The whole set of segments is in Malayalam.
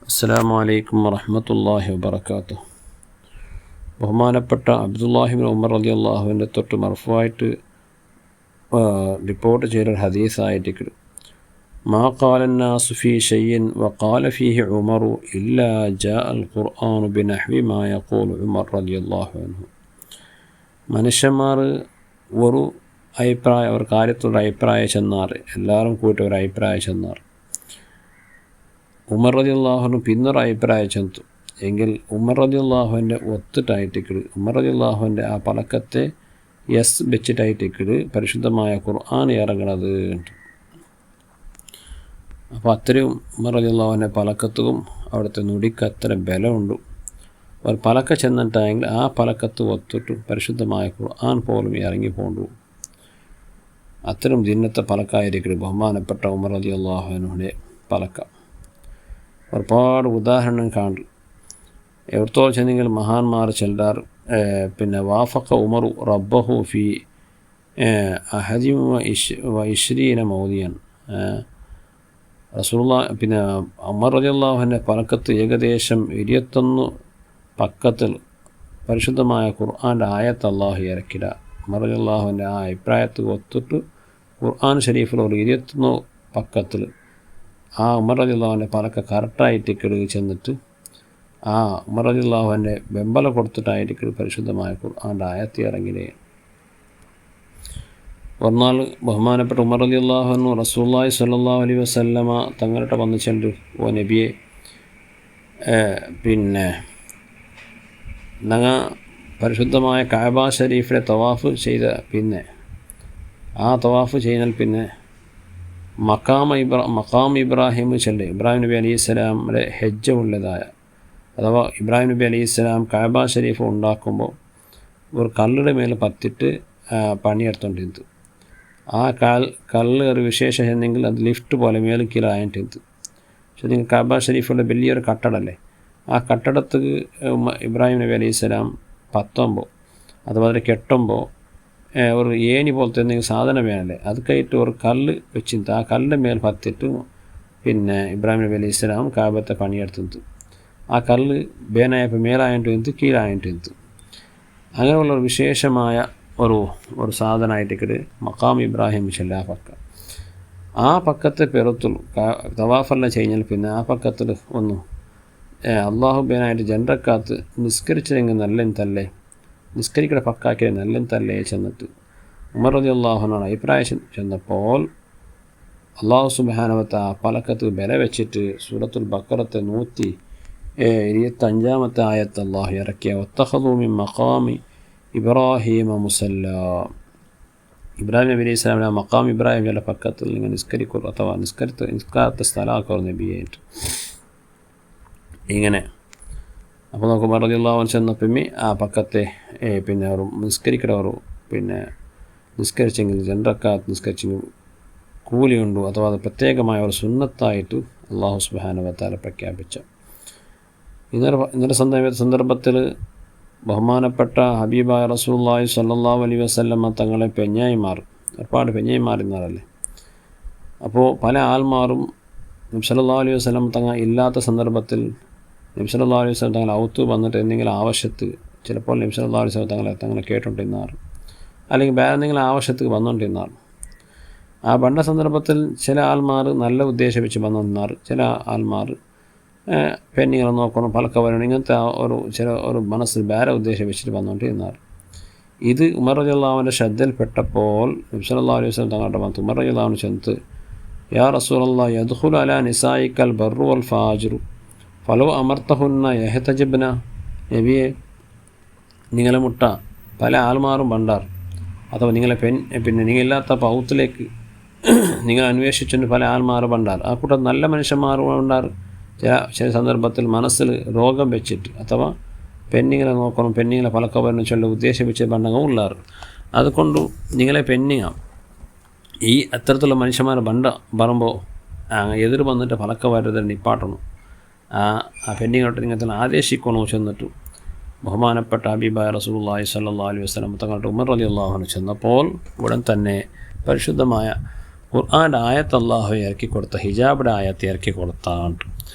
അസ്സലാമു അലൈക്കും വറഹ്മത്തുള്ളാഹി വബറകാതുഹു. ബഹുമാനപ്പെട്ട അബ്ദുല്ലാഹി ഇബ്നു ഉമർ റളിയല്ലാഹുവിൻ്റെ തൊട്ട് മർഫുആയിട്ട് റിപ്പോർട്ട് ചെയ്ത ഹദീസായിട്ട് മാ ഖാലന്നാസു ഫീ ഷൈഇൻ വഖാല ഫീഹി ഉമറു ഇല്ലാ ജാഅൽ ഖുർആനു ബിനഹ്വി മാ യഖൂലു ഉമർ റളിയല്ലാഹു അൻഹു. മനുഷ്യന്മാർ ഒരു കാര്യത്തോട് അഭിപ്രായം ചെന്നാർ, എല്ലാവരും കൂട്ടി ഒരു അഭിപ്രായം ചെന്നാർ. ഉമർ റളിയല്ലാഹുവിന് പിന്നൊരു അഭിപ്രായം ചെന്നു എങ്കിൽ ഉമർ റളിയല്ലാഹുവിൻ്റെ ഒത്തിട്ടായിട്ടിക്കട് ഉമർ റളിയല്ലാഹുവിൻ്റെ ആ പലക്കത്തെ വെച്ചിട്ടായിട്ടിക്കട് പരിശുദ്ധമായ ഖുർആൻ ഇറങ്ങണത്. അപ്പോൾ അത്രയും ഉമർ റളിയല്ലാഹുവിൻ്റെ പലക്കത്തും അവിടുത്തെ നുടിക്ക് അത്ര ബലമുണ്ട്. ഒരു പലക്ക ചെന്നിട്ടായെങ്കിൽ ആ പലക്കത്ത് ഒത്തിട്ട് പരിശുദ്ധമായ ഖുർആൻ പോലും ഇറങ്ങിപ്പോണ്ടു. അത്തരം ദിനത്തെ പലക്കായിരിക്കും ബഹുമാനപ്പെട്ട ഉമർ റളിയല്ലാഹുവിൻ്റെ പലക്ക. ഒരുപാട് ഉദാഹരണം കാണും. എവിടത്തോളം ചെന്നെങ്കിൽ മഹാന്മാർ ചെല്ലാർ വാഫഖ ഉമറു റബ്ബഹു ഫി അഹദിം വഇശ്രീന മൗദിയൻ. റസൂലുള്ളാഹി ഉമർ റളിയല്ലാഹുവിൻ്റെ പലക്കത്ത് ഏകദേശം 21 പക്കത്തിൽ പരിശുദ്ധമായ ഖുർആൻ്റെ ആയത്ത് അള്ളാഹു ഇറക്കിട. ഉമർ റളിയല്ലാഹുവിൻ്റെ ആ അഭിപ്രായത്തിൽ ഒത്തിട്ട് ഖുർആൻ ഷരീഫിൽ ഒരു 21 പക്കത്തിൽ ആ ഉമർ റളിയല്ലാഹുവിൻ്റെ പലക്ക കറക്റ്റായിട്ട് ചെന്നിട്ട് ആ ഉമർ റളിയല്ലാഹുവിൻ്റെ വെമ്പല കൊടുത്തിട്ടായിട്ട് പരിശുദ്ധമായ ഖുർആൻ്റെ ആയത്ത് ഇറങ്ങിയേ. ഒന്നാൾ ബഹുമാനപ്പെട്ട ഉമർ റളിയല്ലാഹു അൻഹു റസൂലുള്ളാഹി സ്വല്ലല്ലാഹു അലൈഹി വസല്ലമ തങ്ങളുടെ വന്ന് ചെല്ലു, ഓ നബിയെ, ഞങ്ങൾ പരിശുദ്ധമായ കഅബ ഷരീഫിലെ തവാഫ് ചെയ്ത ആ തവാഫ് ചെയ്താൽ മഖാം ഇബ്രാഹിം ചെല്ല്, ഇബ്രാഹിം നബി അലൈഹി സ്വലാമിൻ്റെ ഹജ്ജ ഉള്ളതായ, അഥവാ ഇബ്രാഹിം നബി അലൈഹി സ്വലാം കഅബ ഷരീഫ് ഉണ്ടാക്കുമ്പോൾ ഒരു കല്ലിൻ്റെ മേലെ പത്തിട്ട് പണിയെടുത്തോണ്ടിരുന്നു. ആ കല്ല് ഒരു വിശേഷം എന്നെങ്കിൽ അത് ലിഫ്റ്റ് പോലെ മേലും കീഴെ ആയിട്ടിരുന്നു. പക്ഷേ നിങ്ങൾ കഅബ ഷരീഫുള്ള വലിയൊരു കട്ടടല്ലേ, ആ കട്ടടത്ത് ഇബ്രാഹിം നബി അലൈഹി സ്വലാം പത്തുമ്പോൾ അഥവാ അതിൽ കെട്ടുമ്പോൾ ഒരു ഏണി പോലത്തെ എന്തെങ്കിലും സാധനം വേണമല്ലേ, അത് കഴിഞ്ഞിട്ട് ഒരു കല്ല് വെച്ചിട്ട് ആ കല്ലിൻ്റെ മേൽ പത്തിട്ട് ഇബ്രാഹിം നബി അലൈഹി സ്വലാം കഅബത്തെ പണിയെടുത്തു. ആ കല്ല് ബേനായപ്പോൾ മേലായിട്ട് കീഴായിട്ട് അങ്ങനെയുള്ളൊരു വിശേഷമായ ഒരു സാധനമായിട്ട് മഖാം ഇബ്രാഹിം ചെല്ല. ആ പക്കത്തെ പെറുത്തുൽ തവാഫെല്ലാം കഴിഞ്ഞാൽ ആ പക്കത്തിൽ അള്ളാഹു ബേനായിട്ട് ജനറക്കാത്ത് നിസ്കരിച്ചെങ്കിൽ നല്ലെന്തല്ലേ, നിസ്കരിക്കടെ പക്കാക്കിയ നല്ലെന്തല്ലേ ചെന്നിട്ട് ഉമർ റളിയല്ലാഹുവിനോട് അഭിപ്രായം ചെന്നപ്പോൾ അള്ളാഹു സുബ്ഹാനഹു വ തആല പലക്കത്ത് ബല വെച്ചിട്ട് സൂറത്തുൽ ബഖറത്തെ 125 ആയത്ത് അള്ളാഹു ഇറക്കിയ വത്തഖദൂ മിൻ മഖാമി ഇബ്രാഹിമ മുസല്ല. ഇബ്രാഹിം നബി അലൈഹി സ്വലാമിൻ്റെ മഖാം ഇബ്രാഹിമിൻ്റെ പക്കത്തിൽ നിങ്ങൾ നിസ്കരിക്കുക അഥവാ നിസ്കാരത്തെ സ്ഥലമാക്കുക നബിയായിട്ട് ഇങ്ങനെ. അപ്പോൾ നമുക്ക് ഉമർ റളിയല്ലാഹു അൻഹു ചെന്നപ്പം ആ പക്കത്തെ ഒരു നിസ്കരിക്കടവർ നിസ്കരിച്ചെങ്കിൽ ജനറക്കാത്ത് നിസ്കരിച്ചെങ്കിൽ കൂലിയുണ്ടു, അഥവാ അത് പ്രത്യേകമായ ഒരു സുന്നത്തായിട്ട് അള്ളാഹു സുബ്ഹാനഹു വ തആല പ്രഖ്യാപിച്ച. ഇന്നലെ സന്ദർഭത്തിൽ ബഹുമാനപ്പെട്ട ഹബീബായ റസൂലുള്ളാഹി സ്വല്ലല്ലാഹു അലൈഹി വസല്ലമ തങ്ങളെ ഒരുപാട് പെഞ്ഞായിമാർ ഇന്നാറല്ലേ. അപ്പോൾ പല ആൾമാരും നബി സല്ലല്ലാഹു അലൈഹി വസല്ലം തങ്ങൾ ഇല്ലാത്ത സന്ദർഭത്തിൽ നബി സല്ലല്ലാഹു അലൈഹി വസല്ലം തങ്ങൾ ഔത്ത് വന്നിട്ട് എന്തെങ്കിലും ആവശ്യത്ത് ചിലപ്പോൾ നബി സല്ലല്ലാഹു അലൈഹി വസല്ലം തങ്ങളെ കേട്ടുകൊണ്ടിരുന്നാർ, അല്ലെങ്കിൽ വേറെ എന്തെങ്കിലും ആവശ്യത്തിന് വന്നുകൊണ്ടിരുന്നാർ. ആ പണ്ട സന്ദർഭത്തിൽ ചില ആൾമാർ നല്ല ഉദ്ദേശം വെച്ച് വന്നുകൊണ്ടിരുന്നാർ, ചില ആൾമാർ പെണ്ണിങ്ങളെ നോക്കണം പലക്ക വരണം, ഇങ്ങനത്തെ ഒരു മനസ്സിൽ വേറെ ഉദ്ദേശം വെച്ചിട്ട് വന്നുകൊണ്ടിരുന്നാർ. ഇത് ഉമർ റളിയല്ലാഹുവിൻ്റെ ശ്രദ്ധയിൽപ്പെട്ടപ്പോൾ നബി സല്ലല്ലാഹു അലൈഹി വസല്ലം തങ്ങളുടെ വന്ന് ഉമർ റളിയല്ലാഹു ചെന്ന്, യാ റസൂലല്ലാഹ് യദ്ഖുലു അലാ നിസായിക്കൽ ബർറു വൽ ഫാജിറു ഫലോ അമർത്തഹുന്ന യഹ്തജിബ്ന. നബിയെ, നിങ്ങളെ മുട്ട പല ആൾമാരും പണ്ടാർ, അഥവാ നിങ്ങളെ നിങ്ങളില്ലാത്ത പൗത്തിലേക്ക് നിങ്ങൾ അന്വേഷിച്ചുകൊണ്ട് പല ആൾമാർ പണ്ടാർ. ആ കൂട്ടം നല്ല മനുഷ്യന്മാർ ഉണ്ടാർ. ചില സന്ദർഭത്തിൽ മനസ്സിൽ രോഗം വെച്ചിട്ട് അഥവാ പെണ്ണിങ്ങളെ നോക്കണം, പെണ്ണിങ്ങളെ പലക്ക വരണം ചൊല്ല ഉദ്ദേശം വെച്ച് പണ്ടങ്ങ ഉള്ളാർ. അതുകൊണ്ട് നിങ്ങളെ ഈ അത്തരത്തിലുള്ള മനുഷ്യന്മാരെ പറയുമ്പോൾ എതിർ വന്നിട്ട് പലക്ക വരരുത് നിപ്പാട്ടണം, ആ പെണ്ണിങ്ങളോട്ട് നിങ്ങൾ ആദേശിക്കണോ ചെന്നിട്ട് ബഹുമാനപ്പെട്ട ഹബീബായ റസൂലുള്ളാഹി സ്വല്ലല്ലാഹു അലൈഹി വസല്ലം തങ്ങളുടെ ഉമർ റളിയല്ലാഹു അൻഹു ചെന്നപ്പോൾ ഉടൻ തന്നെ പരിശുദ്ധമായ ഖുർആൻ്റെ ആയത്ത് അള്ളാഹു ഇറക്കി കൊടുത്ത ഹിജാബിൻ്റെ ആയത്ത് ഇറക്കി കൊടുത്താണ്ട്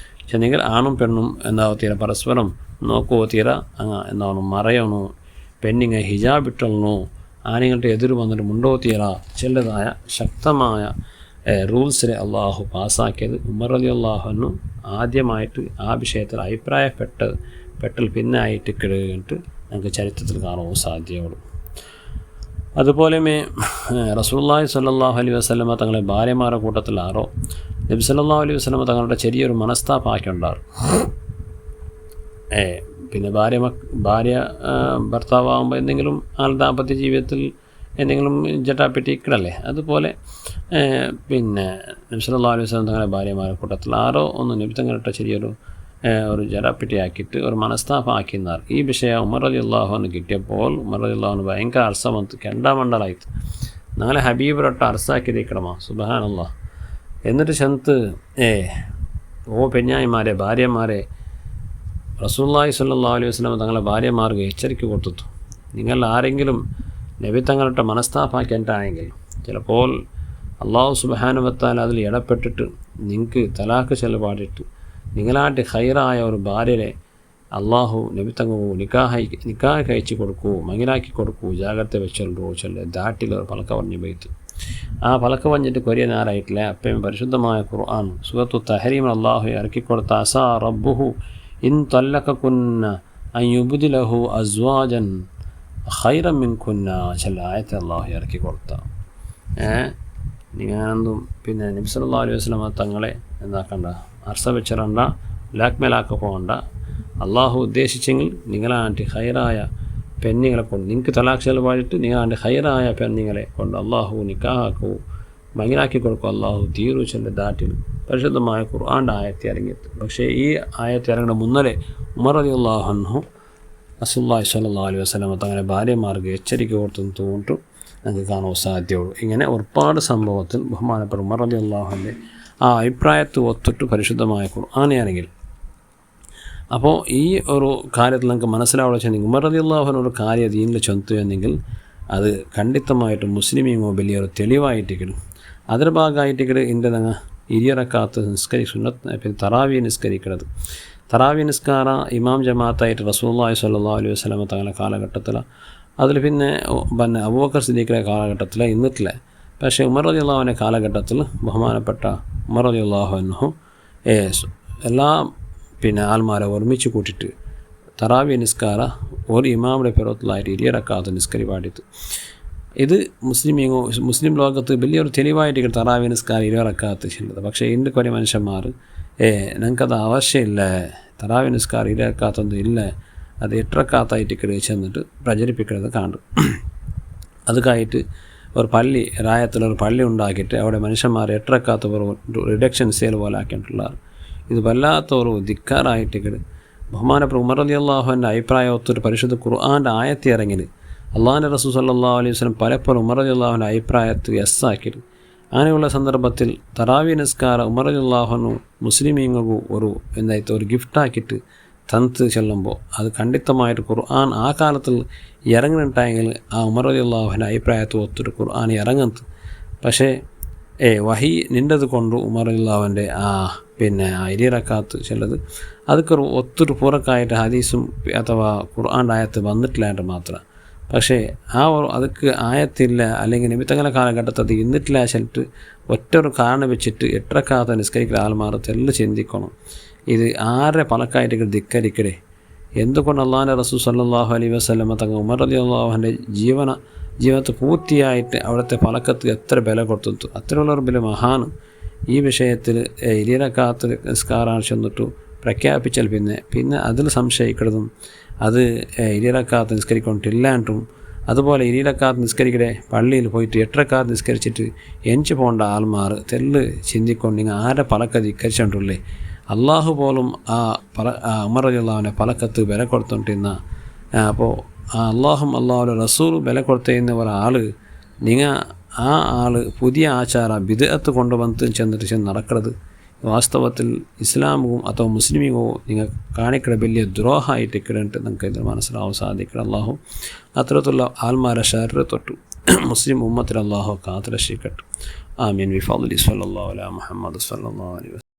ചെന്നെങ്കിൽ ആണും പെണ്ണും എന്താവും തീര പരസ്പരം നോക്കുവോ തീര എന്താവണം മറയണോ പെണ്ണിങ്ങ ഹിജാബ് ഇട്ടണോ ആണുങ്ങളുടെ എതിര് വന്നിട്ട് മുണ്ടോ തീര ചിലതായ ശക്തമായ റൂൾസിനെ അള്ളാഹു പാസ്സാക്കിയത് ഉമർ റളിയല്ലാഹു ആദ്യമായിട്ട് ആ വിഷയത്തിൽ അഭിപ്രായപ്പെട്ടൽ പിന്നായിട്ട് കിടന്നിട്ട് നമുക്ക് ചരിത്രത്തിൽ കാണുവാൻ സാധ്യതയുള്ളൂ. അതുപോലെ റസൂലുള്ളാഹി സ്വല്ലല്ലാഹു അലൈഹി വസല്ലമ തങ്ങളെ ഭാര്യമാരുടെ കൂട്ടത്തിൽ ആരോ നബി സല്ലല്ലാഹു അലൈഹി വസല്ലമ തങ്ങളുടെ ചെറിയൊരു മനസ്താപാക്കിയുണ്ടാകും. പിന്നെ ഭാര്യ ഭർത്താവാകുമ്പോൾ എന്തെങ്കിലും ആൾ ദാമ്പത്യ ജീവിതത്തിൽ എന്തെങ്കിലും ജട്ടാപ്പെട്ടിക്കടല്ലേ, അതുപോലെ പിന്നെ നബി സല്ലല്ലാഹു അലൈഹി വസല്ലം തങ്ങളുടെ ഭാര്യമാരുടെ കൂട്ടത്തിൽ ആരോ ഒന്ന് നബി തങ്ങളുടെ ചെറിയൊരു ജടാപ്പെട്ടിയാക്കിയിട്ട് ഒരു മനസ്താപമാക്കിയെന്നാർ. ഈ വിഷയം ഉമർ റളിയല്ലാഹുവിന് കിട്ടിയപ്പോൾ ഉമർ റളിയല്ലാഹുവിന് ഭയങ്കര അർസമത്ത് കെണ്ടാമണ്ടലായിട്ട് നാളെ ഹബീബിരൊട്ട് അർസാക്കിയിരിക്കണമാ സുബ്ഹാനല്ലാഹ്. എന്നിട്ട് ചെന്ന് പെഞ്ഞായിമാരെ ഭാര്യമാരെ റസൂലുള്ളാഹി സ്വല്ലല്ലാഹു അലൈഹി വസല്ലം തങ്ങളെ ഭാര്യമാർക്ക് എച്ചരിക്ക കൊടുത്തു. നിങ്ങൾ ആരെങ്കിലും നബി തങ്ങളുടെ മനസ്താപാക്കിയിട്ടാണെങ്കിൽ ചിലപ്പോൾ അള്ളാഹു സുബ്ഹാനഹു വ തആല അതിൽ ഇടപെട്ടിട്ട് നിങ്ങൾക്ക് തലാഖ് ചെലപാടിയിട്ട് നിങ്ങളായിട്ട് ഹൈറായ ഒരു ഭാര്യരെ അള്ളാഹു നബി തങ്ങൂ നിക്കാഹ് കഴിച്ച് കൊടുക്കൂ, മങ്ങിലാക്കി കൊടുക്കൂ, ജാഗ്രത വെച്ചോ ദാട്ടിൽ ഒരു പലക്ക പറഞ്ഞ് പോയിട്ട് ആ പലക്ക പറഞ്ഞിട്ട് കൊറിയ നേരമായിട്ടില്ല. അപ്പം പരിശുദ്ധമായ ഖുർആൻ സൂറത്തു തഹരീം അള്ളാഹു ഇറക്കിക്കൊടുത്ത അസാ റബ്ബുഹു ഇൻ തല്ലഖകുന്ന അൻ യുബ്ദിലഹു അസ്വാജൻ ഖൈറൻ മിൻകുന്ന ചില ആയത്തെ അള്ളാഹു ഇറക്കിക്കൊടുത്ത നിങ്ങളെന്തും പിന്നെ നബി സല്ലല്ലാഹു അലൈഹി വസല്ലം തങ്ങളെ എന്താക്കണ്ട അർസ വെച്ചിടണ്ട, ബ്ലാക്ക്മെയിലാക്ക പോകണ്ട. അള്ളാഹു ഉദ്ദേശിച്ചെങ്കിൽ നിങ്ങളാണ്ട് ഹൈറായ പെണ്ണിങ്ങളെ കൊണ്ട് നിങ്ങൾക്ക് തലാഖ് ചെലവായിട്ട് നിങ്ങളാണ്ട് ഹൈറായ പെണ്ണിങ്ങളെ കൊണ്ട് അള്ളാഹു നിക്കാഹാക്കൂ, മങ്ങിലാക്കി കൊടുക്കും. അള്ളാഹു തീരു ചെല്ല ദാറ്റിൽ പരിശുദ്ധമായ ഖുർആൻ്റെ ആയത്തെ ഇറങ്ങിയത്. പക്ഷേ ഈ ആയത്തെ ഇറങ്ങുന്ന മുന്നേ ഉമർ റളിയല്ലാഹു അൻഹു റസൂലുള്ളാഹി സ്വല്ലല്ലാഹു അലൈഹി വസല്ലം തങ്ങളുടെ ഭാര്യമാർക്ക് എച്ചരിക്ക കൊടുത്തെന്ന് തോന്നിട്ട് നമുക്ക് കാണാൻ സാധ്യതയുള്ളൂ. ഇങ്ങനെ ഒരുപാട് സംഭവത്തിൽ ബഹുമാനപ്പെട്ട ഉമർ റളിയല്ലാഹു അൻഹു ആ അഭിപ്രായത്തെ ഒത്തിട്ട് പരിശുദ്ധമായ ഖുർആനെയാണെങ്കിൽ അപ്പോൾ ഈ ഒരു കാര്യത്തിൽ നമുക്ക് മനസ്സിലാവുക വെച്ചാൽ ഉമർ റളിയല്ലാഹു അൻഹു ഒരു കാര്യം ദീനിൽ ചൊന്തു എന്നെങ്കിൽ അത് ഖണ്ഡിതമായിട്ട് മുസ്ലിമീങ്ങോ വലിയൊരു തെളിവായിട്ടിരിക്കണം. അതിൻ്റെ ഭാഗമായിട്ടിക്കട് എൻ്റെ ഞങ്ങൾ ഇരിയറക്കാത്ത് പിന്നെ തറാവി നിസ്കരിക്കുന്നത്. തറാവി നിസ്കാര ഇമാം ജമാഅത്തായിട്ട് റസൂലുള്ളാഹി സ്വല്ലല്ലാഹു അലൈഹി വസല്ലം തങ്ങളുടെ കാലഘട്ടത്തിൽ അതിൽ പിന്നെ അബൂബക്കർ സിദ്ദീഖിൻ്റെ കാലഘട്ടത്തിൽ ഇന്നിട്ടില്ല. പക്ഷേ ഉമർ റളിയല്ലാഹു അൻഹുവിൻ്റെ കാലഘട്ടത്തിൽ ബഹുമാനപ്പെട്ട ഉമർ റളിയല്ലാഹു അൻഹു എല്ലാ പിന്നെ ആൾമാരെ ഒരുമിച്ച് കൂട്ടിയിട്ട് തറാവി നിസ്കാര ഒരു ഇമാമിൻ്റെ പേരത്തിലായിട്ട് ഇരിയറക്കാത്ത നിസ്കരി പാടിയത്. ഇത് മുസ്ലിം ലോകത്ത് വലിയൊരു തെളിവായിട്ട് തറാവി നിസ്കാരം ഇരിയറക്കാത്ത ചെയ്യുന്നത്. പക്ഷേ ഇന്ന് കുറേ മനുഷ്യന്മാർ ഞങ്ങൾക്കത് ആവശ്യമില്ല, തറാവി നിസ്കാരം ഇരിയറക്കാത്തൊന്നും ഇല്ല, അത് എട്ടറക്കാത്തായിട്ട് ചെന്നിട്ട് പ്രചരിപ്പിക്കുന്നത് കാണും. അതുക്കായിട്ട് ഒരു പള്ളി രായത്തിലൊരു പള്ളി ഉണ്ടാക്കിയിട്ട് അവിടെ മനുഷ്യന്മാർ എട്ടറക്കാത്ത ഒരു റിഡക്ഷൻ സെയിൽ പോലെ ആക്കിയിട്ടുള്ളതാണ്. ഇത് വല്ലാത്ത ഒരു ധിക്കാറായിട്ട് ബഹുമാനപ്പെട്ട ഉമർ റളിയല്ലാഹു അൻഹുവിൻ്റെ അഭിപ്രായം ഒത്തൊരു പരിശുദ്ധ ഖുർആൻ്റെ ആയത്തി ഇറങ്ങിയത് അള്ളാഹുവിൻ്റെ റസൂൽ സ്വല്ലല്ലാഹു അലൈഹി വസല്ലം പലപ്പോഴും ഉമർ റളിയല്ലാഹു അൻഹുവിൻ്റെ അഭിപ്രായത്തിൽ യെസ്സാക്കിയത്. അങ്ങനെയുള്ള സന്ദർഭത്തിൽ തറാവി നിസ്കാരം ഉമർ റളിയല്ലാഹു അൻഹു മുസ്ലിമീങ്ങൾക്ക് ഒരു ഗിഫ്റ്റാക്കിയിട്ട് തന്ന് ചെല്ലുമ്പോൾ അത് ഖണ്ഡിതമായിട്ട് ഖുർആൻ ആ കാലത്തിൽ ഇറങ്ങുന്നുണ്ടായെങ്കിൽ ആ ഉമർ റളിയല്ലാഹു അൻഹുവിൻ്റെ അഭിപ്രായത്തിൽ ഒത്തൊരു ഖുർആൻ ഇറങ്ങുന്നത്. പക്ഷേ വഹി നിൻ്റെത് കൊണ്ട് ഉമർ റളിയല്ലാഹു അൻഹുവിൻ്റെ പിന്നെ ഇരിയറക്കാത്ത് ചിലത് അതൊക്കെ ഒത്തൊരു പൂറക്കായിട്ട് ഹദീസും അഥവാ ഖുർആൻ്റെ ആയത്ത് വന്നിട്ടില്ലാണ്ട് മാത്രം. പക്ഷേ അതൊക്കെ ആയത്തില്ല അല്ലെങ്കിൽ നിമിത്തങ്ങളെ കാലഘട്ടത്തിൽ അത് ഇന്നിട്ടില്ല ചിലട്ട് ഒറ്റൊരു കാരണം വെച്ചിട്ട് എട്ടറക്കാത്ത നിസ്കരിക്കുന്ന ആൾമാർ തെല്ല് ചിന്തിക്കണം. ഇത് ആരുടെ പലക്കായിട്ട് ധിക്കരിക്കടേ. എന്തുകൊണ്ട് അള്ളാഹുവിൻ്റെ റസൂൽ സ്വല്ലല്ലാഹു അലൈഹി വസല്ലം തങ്ങൾ ഉമർ റളിയല്ലാഹു അൻഹുവിൻ്റെ ജീവിതത്തിൽ പൂർത്തിയായിട്ട് അവിടുത്തെ പലക്കത്ത് എത്ര വില കൊടുത്തു. അത്രയുള്ളൊരു വലിയ മഹാൻ ഈ വിഷയത്തിൽ ഇരിയറക്കാത്ത നിസ്കാരം ചെന്നിട്ടു പ്രഖ്യാപിച്ചാൽ പിന്നെ അതിൽ സംശയിക്കുന്നതും അത് ഇരിയറക്കാത്ത നിസ്കരിക്കൊണ്ടില്ലാണ്ടും അതുപോലെ ഇരിയറക്കാത്ത നിസ്കരിക്കടെ പള്ളിയിൽ പോയിട്ട് എട്ടറക്കാത്ത നിസ്കരിച്ചിട്ട് എഞ്ച് പോകേണ്ട ആൾമാർ തെല്ല് ചിന്തിക്കൊണ്ട് നിങ്ങൾ ആരുടെ പലക്ക ധിക്കരിച്ചിട്ടുള്ളേ. അള്ളാഹു പോലും ഉമർ റളിയല്ലാഹുവിൻ്റെ പലക്കത്ത് വില കൊടുത്തോണ്ടിരുന്ന അപ്പോൾ അള്ളാഹുവിൻ്റെ റസൂൽ വില കൊടുത്തുന്ന ഒരാൾ നിങ്ങൾ ആ ആൾ പുതിയ ആചാര ബിദ്അത്ത് കൊണ്ടുവന്ന് ചെന്നിട്ട് നടക്കുന്നത് വാസ്തവത്തിൽ ഇസ്ലാമും അഥവാ മുസ്ലിമോ നിങ്ങൾ കാണിക്കുന്ന വലിയ ദ്രോഹമായിട്ട് കിടന്നിട്ട് നമുക്ക് ഇതിൽ മനസ്സിലാവാൻ സാധിക്കണം. അള്ളാഹു അത്തരത്തിലുള്ള ആൽമാരെ ശരീരം തൊട്ടു മുസ്ലിം ഉമ്മത്തിൽ അള്ളാഹു കാത്തുരക്ഷിക്കട്ടെ. ആമീൻ. ബിഫദ്ലി സ്വല്ലല്ലാഹു അലാ മുഹമ്മദ് സ്വല്ലല്ലാഹു അലൈഹി വസല്ലം.